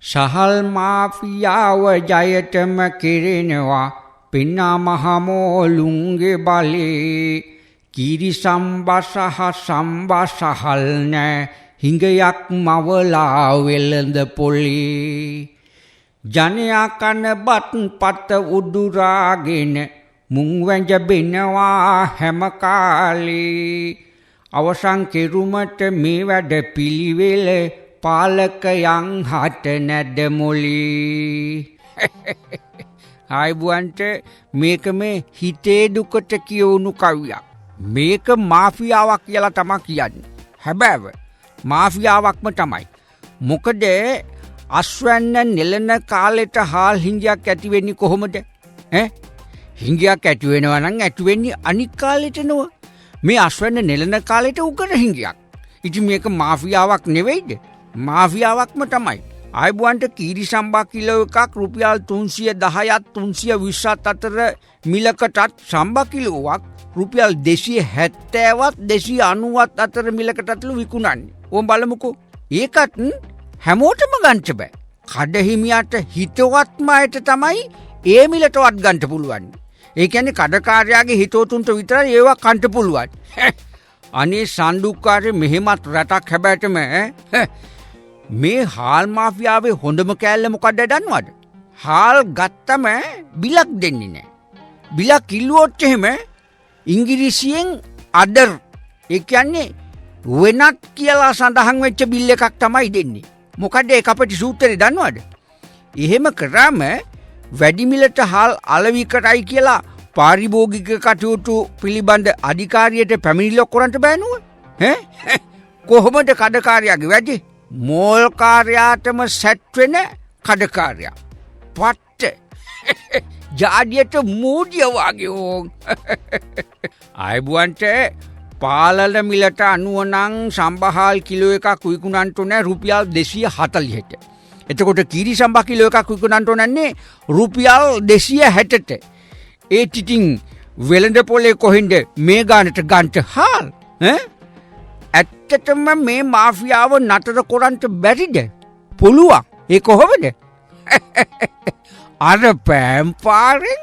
සහල් මාෆියාව ජයටම කෙරෙනවා පින්නා මහමෝලුන්ගේ බලේ කිරි සම්බසහ සම්බසහල් නෑ හිඟයක් මවලා වෙළඳ පොලේ ජනයා කන බත් පත උඩුරාගෙන මුං වැඳ බිනවා හැම කාලේ අවසන් කෙරුමට මේ වැඩ පිළිවෙල පාලකයන් හට නැද මොලී ආයිබුවන්ට මේක මේ හිතේ දුකට කියවුණු කවියක් මේක මාෆියාවක් කියලා තමයි කියන්නේ හැබැයි මාෆියාවක්ම තමයි මොකද අස්වැන්න නෙලන කාලෙට හාල් හිඟයක් ඇති වෙන්නේ කොහොමද හිඟයක් ඇති වෙනවා නම් ඇති වෙන්නේ අනික් කාලෙට නෝ මේ අස්වැන්න නෙලන කාලෙට උගර හිඟයක් ඉතින් මේක මාෆියාවක් නෙවෙයිද මාෆියාවක්ම තමයි ආයිබුවන්ට කීරි සම්බා කිලෝ එකක් රුපියල් 310ත් 320ත් අතර මිලකටත් සම්බා කිලෝවක් රුපියල් 270ත් 290ත් අතර මිලකටත්ලු විකුණන්නේ ඕම් බලමුකෝ ඒකත් හැමෝටම ගන්න බෑ කඩහිමියට හිතවත්ම අයට තමයි ඒ මිලටවත් ගන්න පුළුවන් ඒ කියන්නේ කඩකාරයාගේ හිතවතුන්ට විතරයි ඒවා කන්න පුළුවන් අනේ සම්දුක්කාරේ මෙහෙමත් රටක් හැබැයිටම මේ හාල් මාෆියාවේ හොඳම කෑල්ල මොකක්ද දන්නවද? හාල් ගත්තම බිලක් දෙන්නේ නැහැ. බිලක් කිල්ලුවොත් එහෙම ඉංග්‍රීසියෙන් අදර් ඒ කියන්නේ වෙනත් කියලා සඳහන් වෙච්ච බිල් එකක් තමයි දෙන්නේ. මොකද ඒක අපිට සූත්‍රේ දන්නවද? එහෙම කරාම වැඩි මිලට හාල් අලෙවි කරයි කියලා පාරිභෝගික කටයුතු පිළිබඳ අධිකාරියට පැමිණිල්ලක් කරන්න බෑනුව? කොහොමද කඩකාරයාගේ වැඩේ? මෝල් කාර්යාටම සැට් වෙන කඩකාරයා. පට්ට. ජාඩියට මූඩිය වගේ ඕන්. ආයිබුවන්ට පාලල මිලට අනුව නම් සම්බහාල් කිලෝ එකක් විකුණන්ට ඕනේ රුපියල් 240ට. එතකොට කීරි සම්බා කිලෝ එකක් විකුණන්ට ඕනන්නේ රුපියල් 260ට. ඒ ටිටින් වෙළඳ පොලේ කොහෙන්ද මේ ගානට ගන්ට හාල්? ඇත්තටම මේ මාෆියාව නතර කරන්ට බැරිද? පුළුවන්. ඒ කොහොමද? අර පෑම් පාරෙන්